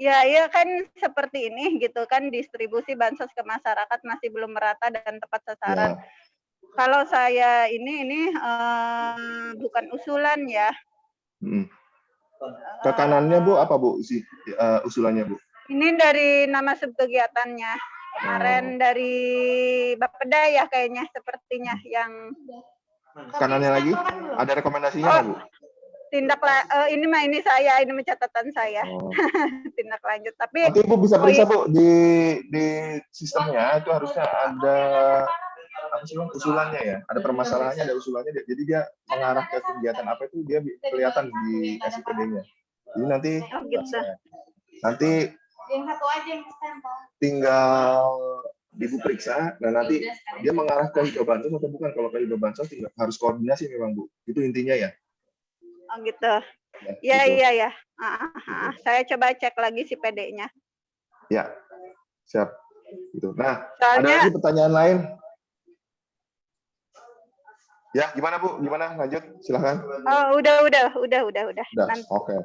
Ya kan seperti ini gitu kan, distribusi bansos ke masyarakat masih belum merata dan tepat sasaran. Ya. Kalau saya ini bukan usulan ya. Ke kanannya Bu apa Bu usulannya Bu? Ini dari nama subkegiatannya. Kemarin dari Bapeda ya kayaknya sepertinya yang. Kanannya lagi ada rekomendasinya nggak Bu? Ini saya, ini catatan saya. Tindak lanjut. Tapi nanti Ibu bisa periksa Bu di sistemnya itu harusnya ada apa sih usulannya ya, ada permasalahannya, ada usulannya, jadi dia mengarah ke kegiatan apa itu dia kelihatan di SIPD-nya. Jadi nanti tinggal Ibu periksa, nah nanti dia mengarah ke hibah bansos atau bukan. Kalau ke hibah bansos harus koordinasi memang Bu, itu intinya ya. Oh gitu. Ya, gitu. Iya. Saya coba cek lagi si PD-nya. Ya, siap. Gitu. Nah, soalnya, ada lagi pertanyaan lain? Ya, gimana Bu? Gimana? Lanjut, silahkan. Oh, udah. Oke.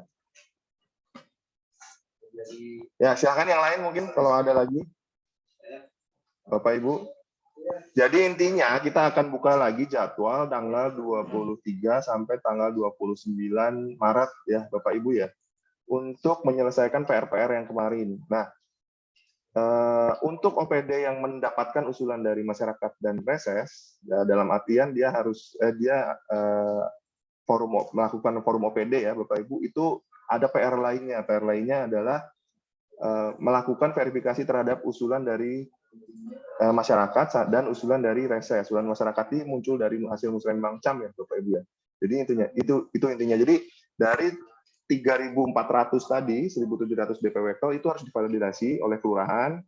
Ya, silahkan yang lain mungkin kalau ada lagi. Bapak Ibu. Jadi intinya kita akan buka lagi jadwal tanggal 23 sampai tanggal 29 Maret ya Bapak Ibu ya. Untuk menyelesaikan PR-PR yang kemarin. Nah, untuk OPD yang mendapatkan usulan dari masyarakat dan reses, ya, dalam artian dia harus melakukan forum OPD ya Bapak Ibu, itu ada PR lainnya. PR lainnya adalah melakukan verifikasi terhadap usulan dari masyarakat dan usulan dari reses. Usulan masyarakat ini muncul dari hasil musrembang CAM ya Bapak Ibu ya. Jadi intinya itu intinya. Jadi dari 3.400 tadi, 1.700 DPWK itu harus divalidasi oleh kelurahan,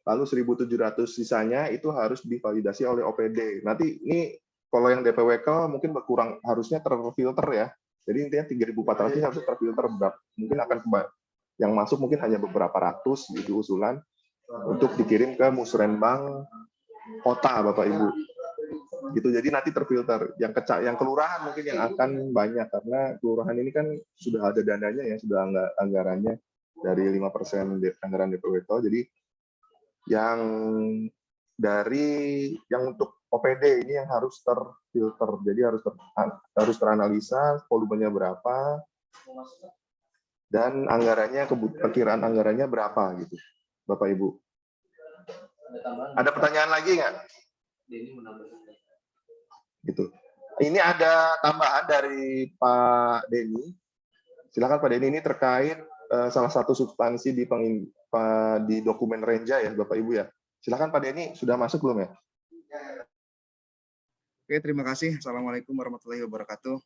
lalu 1.700 sisanya itu harus divalidasi oleh OPD. Nanti ini kalau yang DPWK mungkin berkurang, harusnya terfilter ya, Jadi intinya 3.400 harus terfilter berapa. Mungkin akan yang masuk mungkin hanya beberapa ratus gitu usulan untuk dikirim ke musrenbang kota Bapak Ibu. Gitu. Jadi nanti terfilter. Yang kelurahan mungkin yang akan banyak karena kelurahan ini kan sudah ada dananya ya, sudah anggarannya dari 5% anggaran DPWTO. Jadi yang untuk OPD ini yang harus terfilter. Jadi harus teranalisa volumenya berapa dan perkiraan anggarannya berapa gitu. Bapak Ibu. Ada pertanyaan lagi nggak? Gitu. Ini ada tambahan dari Pak Denny. Silakan Pak Denny, ini terkait salah satu substansi di dokumen Renja ya Bapak Ibu ya. Silakan Pak Denny, sudah masuk belum ya? Oke, terima kasih. Assalamualaikum warahmatullahi wabarakatuh.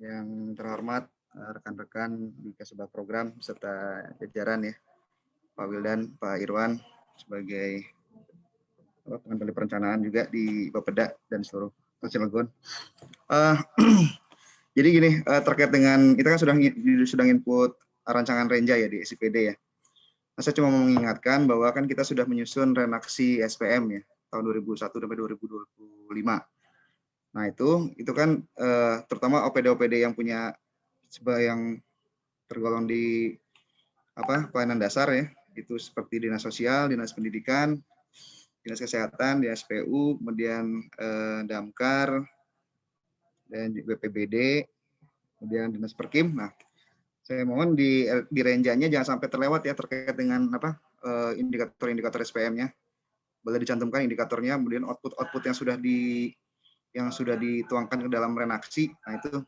Yang terhormat rekan-rekan di Kasubag Program serta jajaran ya, Pak Wildan, Pak Irwan sebagai pengendali perencanaan juga di Bapeda dan seluruh Cilegon. Jadi gini, terkait dengan kita kan sudah input rancangan Renja ya di SIPD ya. Nah, saya cuma mau mengingatkan bahwa kan kita sudah menyusun renaksi SPM ya tahun 2001 sampai 2025. Nah itu kan terutama OPD-OPD yang punya yang tergolong di pelayanan dasar ya, itu seperti dinas sosial, dinas pendidikan, dinas kesehatan, dinas PU, kemudian Damkar dan BPBD, kemudian dinas Perkim. Nah, saya mohon di renjanya jangan sampai terlewat ya terkait dengan indikator-indikator SPM-nya. Boleh dicantumkan indikatornya, kemudian output yang sudah dituangkan ke dalam renaksi. Nah itu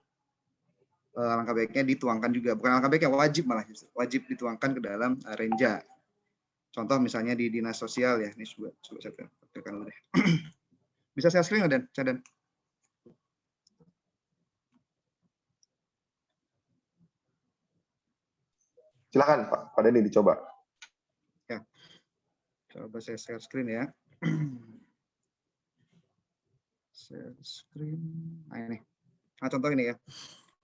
langkah baiknya dituangkan juga, bukan langkah baiknya, wajib dituangkan ke dalam Renja. Contoh misalnya di dinas sosial ya, ini coba saya tampilkan dulu deh. Bisa saya screen nggak Dan? Silakan Pak Denny dicoba. Ya, coba saya share screen ya. Share screen. Nah ini. Nah contoh ini ya.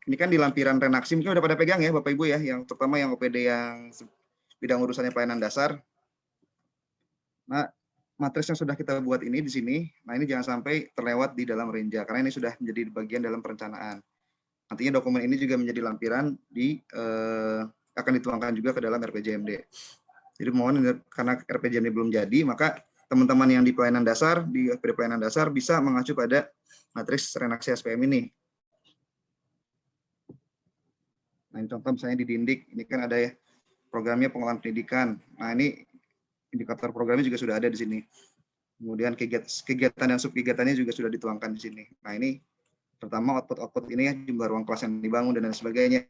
Ini kan di lampiran renaksi, mungkin udah pada pegang ya Bapak Ibu ya, yang terutama yang OPD yang bidang urusannya pelayanan dasar. Nah, matris yang sudah kita buat ini di sini, nah ini jangan sampai terlewat di dalam Renja, karena ini sudah menjadi bagian dalam perencanaan. Nantinya dokumen ini juga menjadi lampiran akan dituangkan juga ke dalam RPJMD. Jadi mohon karena RPJMD belum jadi, maka teman-teman yang di pelayanan dasar, di OPD pelayanan dasar bisa mengacu pada matris renaksi SPM ini. Nah, ini contoh misalnya di Dindik, ini kan ada ya programnya pengelolaan pendidikan. Nah, ini indikator programnya juga sudah ada di sini. Kemudian kegiatan dan subkegiatannya juga sudah dituangkan di sini. Nah, ini pertama output ini ya, jumlah ruang kelas yang dibangun dan lain sebagainya.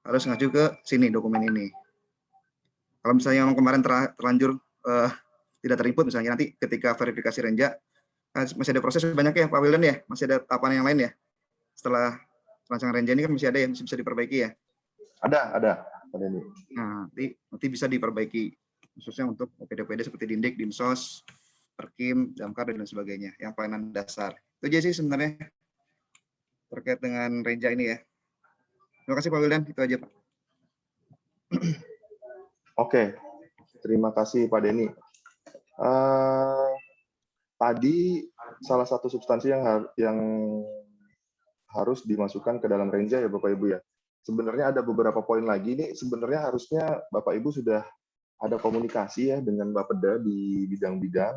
Harus ngacu ke sini dokumen ini. Kalau misalnya yang kemarin terlanjur tidak terinput misalnya, nanti ketika verifikasi Renja, masih ada proses banyak ya Pak Wildan ya, masih ada tahapan yang lain ya. Setelah rancangan Renja ini kan masih ada yang bisa diperbaiki ya? Ada. Nah, nanti bisa diperbaiki, khususnya untuk OPD-OPD seperti Dindik, Dinsos, Perkim, Damkar, dan sebagainya, yang pelayanan dasar. Itu aja sih sebenarnya terkait dengan Renja ini ya. Terima kasih Pak Wildan, itu aja Pak. Oke, terima kasih Pak Denny. Tadi salah satu substansi yang harus dimasukkan ke dalam Renja ya Bapak Ibu ya. Sebenarnya ada beberapa poin lagi nih. Sebenarnya harusnya Bapak Ibu sudah ada komunikasi ya dengan Bapeda di bidang-bidang.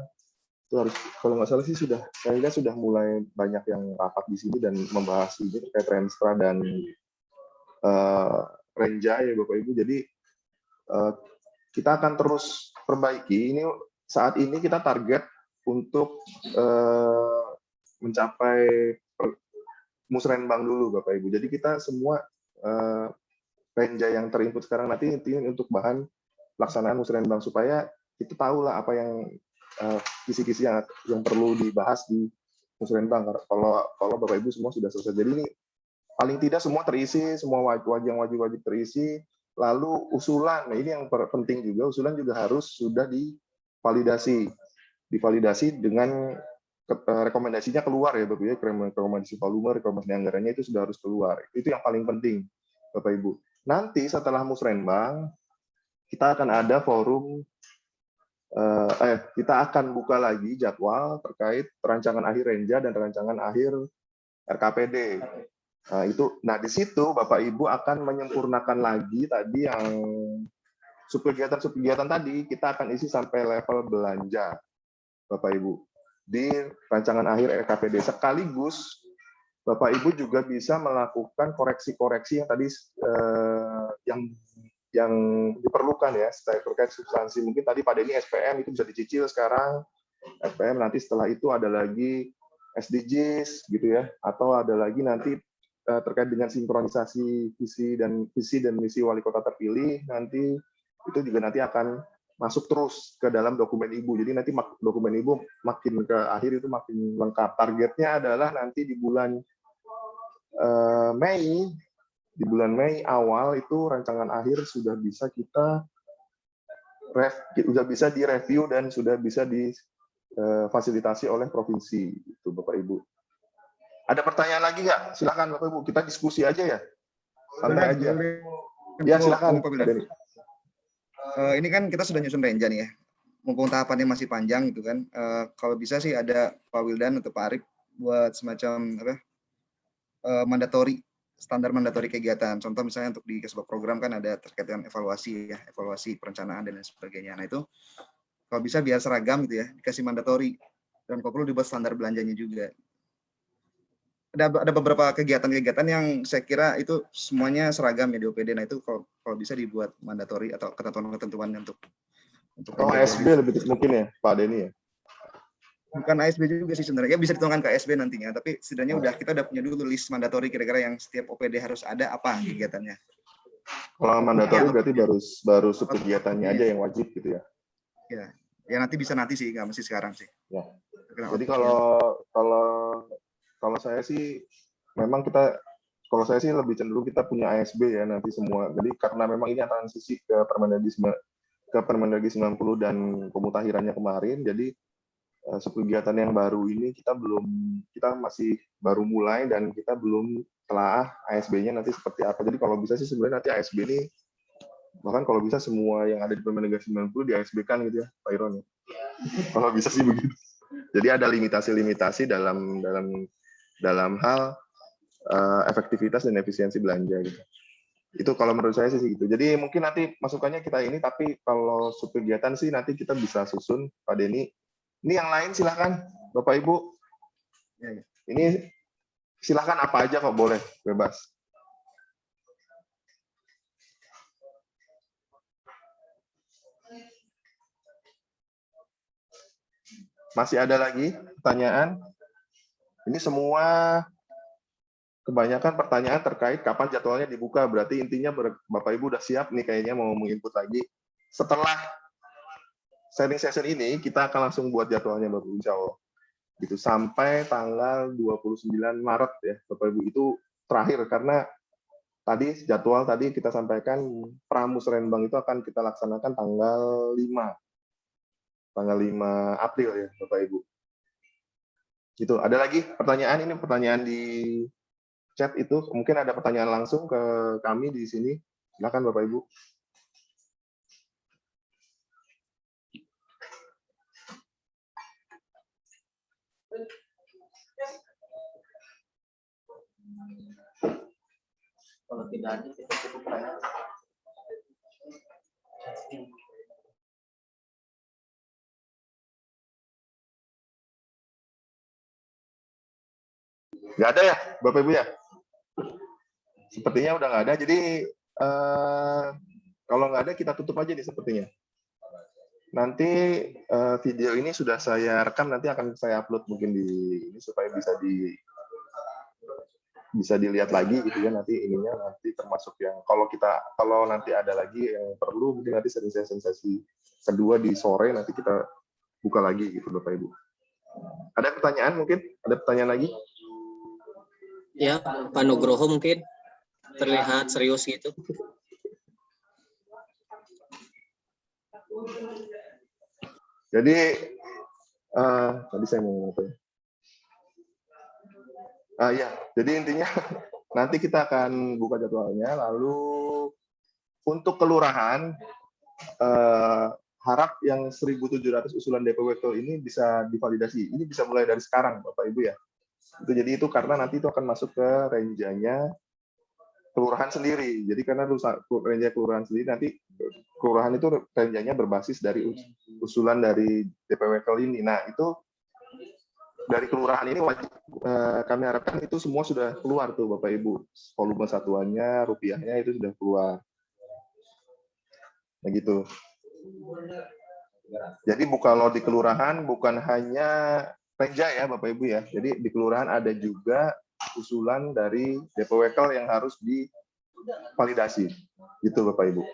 Itu harus, kalau nggak salah sih saya lihat sudah mulai banyak yang rapat di sini dan membahas ini terkait Renstra dan Renja ya Bapak Ibu. Jadi kita akan terus perbaiki. Ini saat ini kita target untuk mencapai musrenbang dulu Bapak Ibu. Jadi kita semua Renja yang terinput sekarang nanti untuk bahan pelaksanaan musrenbang supaya kita tahu lah apa yang kisi-kisi yang perlu dibahas di musrenbang. Kalau Bapak Ibu semua sudah selesai. Jadi ini paling tidak semua terisi, semua wajib terisi. Lalu usulan, nah ini yang penting juga, usulan juga harus sudah divalidasi dengan rekomendasinya keluar ya Bapak Ibu, rekomendasi volume, rekomendasi anggarannya itu sudah harus keluar. Itu yang paling penting Bapak Ibu. Nanti setelah musrenbang kita akan ada forum, kita akan buka lagi jadwal terkait rancangan akhir Renja dan rancangan akhir RKPD. Nah di situ Bapak Ibu akan menyempurnakan lagi tadi yang subkegiatan tadi, kita akan isi sampai level belanja Bapak Ibu di rancangan akhir RKPD. Sekaligus Bapak Ibu juga bisa melakukan koreksi-koreksi yang tadi yang diperlukan ya terkait substansi. Mungkin tadi pada ini SPM itu bisa dicicil sekarang. SPM nanti setelah itu ada lagi SDGs gitu ya, atau ada lagi nanti terkait dengan sinkronisasi visi dan misi wali kota terpilih, nanti itu juga nanti akan masuk terus ke dalam dokumen Ibu. Jadi nanti dokumen Ibu makin ke akhir itu makin lengkap. Targetnya adalah nanti di bulan Mei awal itu rancangan akhir sudah bisa sudah bisa direview dan sudah bisa difasilitasi oleh provinsi itu Bapak Ibu. Ada pertanyaan lagi nggak? Silakan Bapak Ibu, kita diskusi aja ya. Santai aja. Ya silakan. Ini kan kita sudah nyusun Renja nih ya. Mumpung tahapannya masih panjang gitu kan. Kalau bisa sih ada Pak Wildan atau Pak Arif buat semacam standar mandatori kegiatan. Contoh misalnya untuk di sebuah program kan ada terkait dengan evaluasi ya, evaluasi perencanaan dan lain sebagainya. Nah itu kalau bisa biar seragam gitu ya, dikasih mandatori dan kalau perlu dibuat standar belanjanya juga. Ada beberapa kegiatan-kegiatan yang saya kira itu semuanya seragam ya di OPD. Nah itu kalau bisa dibuat mandatori atau ketentuan-ketentuan untuk ASB lebih mungkin ya Pak Denny ya. Bukan ASB juga sih sebenarnya, ya bisa dituangkan ke ASB nantinya, tapi setidaknya kita udah punya dulu list mandatori kira-kira yang setiap OPD harus ada apa kegiatannya. Kalau mandatori berarti baru subkegiatannya aja yang wajib gitu ya? Ya nanti bisa sih, nggak mesti sekarang sih. Ya. Jadi kalau saya sih memang kalau saya sih lebih cenderung kita punya ASB ya nanti semua. Jadi karena memang ini transisi ke Permendagri 90 dan pemutakhirannya kemarin, jadi kegiatan yang baru ini kita masih baru mulai dan kita belum telah ASB-nya nanti seperti apa. Jadi kalau bisa sih sebenarnya nanti ASB ini bahkan kalau bisa semua yang ada di Permendagri 90 di ASB-kan gitu ya, Pak Iron. Kalau bisa sih begitu. Jadi ada limitasi-limitasi dalam hal efektivitas dan efisiensi belanja gitu. Itu kalau menurut saya sih gitu. Jadi mungkin nanti masukannya kita ini, tapi kalau subkegiatan sih nanti kita bisa susun Pak Denny. Ini yang lain silakan Bapak Ibu. Ini silakan apa aja kok, boleh bebas. Masih ada lagi pertanyaan? Ini semua kebanyakan pertanyaan terkait kapan jadwalnya dibuka. Berarti intinya Bapak Ibu udah siap nih kayaknya mau menginput lagi. Setelah sharing session ini kita akan langsung buat jadwalnya Bapak Ibu, insya Allah. Gitu sampai tanggal 29 Maret ya Bapak Ibu, itu terakhir karena tadi jadwal tadi kita sampaikan Pramusrenbang itu akan kita laksanakan tanggal 5 April ya Bapak Ibu. Gitu. Ada lagi pertanyaan? Ini pertanyaan di chat itu, mungkin ada pertanyaan langsung ke kami di sini. Silakan Bapak Ibu. Kalau tidak ada kita cukup tanya. Nggak ada ya Bapak Ibu ya? Sepertinya udah nggak ada. Jadi kalau nggak ada kita tutup aja nih sepertinya. Nanti video ini sudah saya rekam, nanti akan saya upload mungkin di ini supaya bisa dilihat lagi gitu ya, nanti ininya nanti termasuk yang kalau nanti ada lagi yang perlu mungkin nanti sesi kedua di sore nanti kita buka lagi gitu Bapak Ibu. Ada pertanyaan mungkin? Ada pertanyaan lagi? Ya, Pak Nugroho mungkin terlihat serius gitu. Jadi tadi saya mau ngomong apa ya? Ya, jadi intinya nanti kita akan buka jadwalnya, lalu untuk kelurahan harap yang 1.700 usulan DPWK ini bisa divalidasi. Ini bisa mulai dari sekarang, Bapak Ibu ya. Jadi itu karena nanti itu akan masuk ke renjanya kelurahan sendiri. Jadi karena renja kelurahan sendiri, nanti kelurahan itu renjanya berbasis dari usulan dari DPWK ini. Nah, itu dari kelurahan ini wajib kami harapkan itu semua sudah keluar tuh Bapak Ibu. Volume satuannya, rupiahnya itu sudah keluar. Nah gitu. Jadi kalau di kelurahan bukan hanya renja ya Bapak Ibu ya. Jadi di kelurahan ada juga usulan dari DPWK yang harus divalidasi. Gitu Bapak Ibu.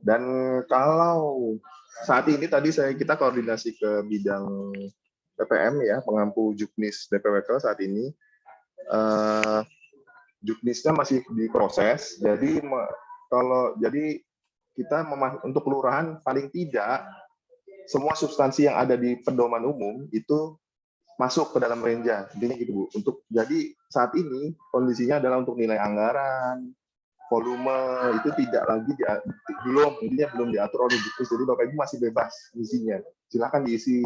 Dan kalau saat ini tadi kita koordinasi ke bidang PPM ya, pengampu Juknis DPWK saat ini. Juknisnya masih diproses. Jadi kita untuk kelurahan paling tidak semua substansi yang ada di pedoman umum itu masuk ke dalam renja. Intinya gitu Bu. Jadi saat ini kondisinya adalah untuk nilai anggaran, volume itu tidak lagi belum diatur oleh Juknis. Jadi Bapak Ibu masih bebas isinya. Silakan diisi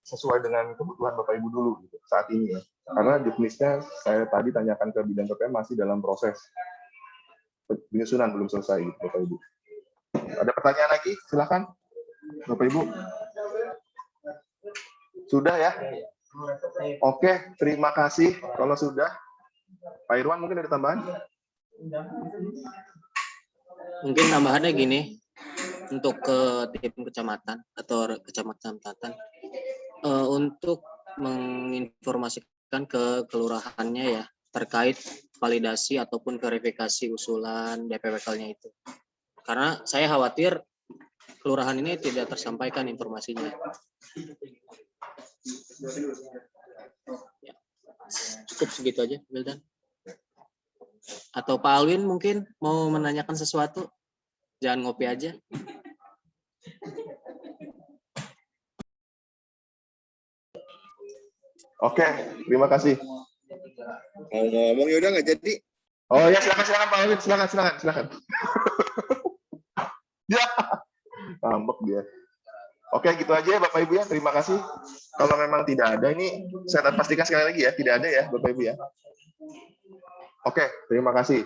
sesuai dengan kebutuhan Bapak Ibu dulu gitu, saat ini ya. Karena Juknisnya saya tadi tanyakan ke bidang PPM masih dalam proses penyusunan, belum selesai gitu Bapak Ibu. Ada pertanyaan lagi? Silakan Bapak Ibu. Sudah ya? Oke, terima kasih kalau sudah. Pak Irwan mungkin ada tambahan? Mungkin tambahannya gini, untuk ke tim kecamatan atau kecamatan untuk menginformasikan ke kelurahannya ya terkait validasi ataupun verifikasi usulan DPWK-nya itu. Karena saya khawatir kelurahan ini tidak tersampaikan informasinya. Ya, cukup segitu aja, Wildan. Atau Pak Alwin mungkin mau menanyakan sesuatu? Jangan ngopi aja. Oke, terima kasih. Mau ngomong ya udah nggak jadi. Oh ya, silakan Pak Alwin, silakan. Ya, ngambek dia. Oke, gitu aja ya Bapak Ibu ya. Terima kasih. Kalau memang tidak ada ini, saya pastikan sekali lagi ya, tidak ada ya Bapak Ibu ya. Oke, terima kasih.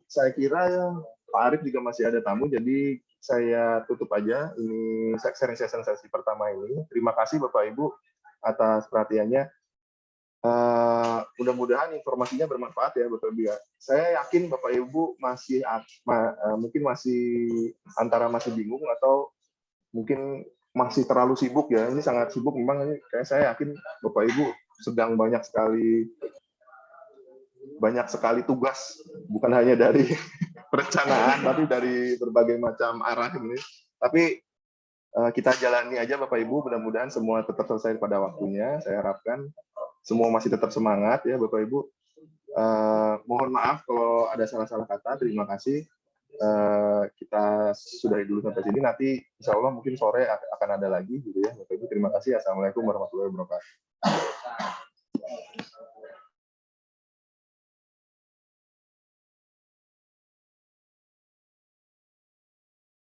Saya kira Pak Arief juga masih ada tamu, jadi saya tutup aja ini sharing session sesi pertama ini. Terima kasih Bapak Ibu atas perhatiannya. Mudah-mudahan informasinya bermanfaat ya Bapak Ibu ya. Saya yakin Bapak Ibu mungkin antara masih bingung atau mungkin masih terlalu sibuk ya. Ini sangat sibuk memang. Kayak saya yakin Bapak Ibu sedang banyak sekali tugas, bukan hanya dari perencanaan tapi dari berbagai macam arah ini. Tapi kita jalani aja Bapak Ibu, mudah-mudahan semua tetap selesai pada waktunya. Saya harapkan semua masih tetap semangat ya Bapak Ibu. Mohon maaf kalau ada salah-salah kata. Terima kasih. Kita sudahi dulu sampai sini. Nanti insya Allah mungkin sore akan ada lagi gitu ya Bapak Ibu. Terima kasih. Assalamualaikum warahmatullahi wabarakatuh.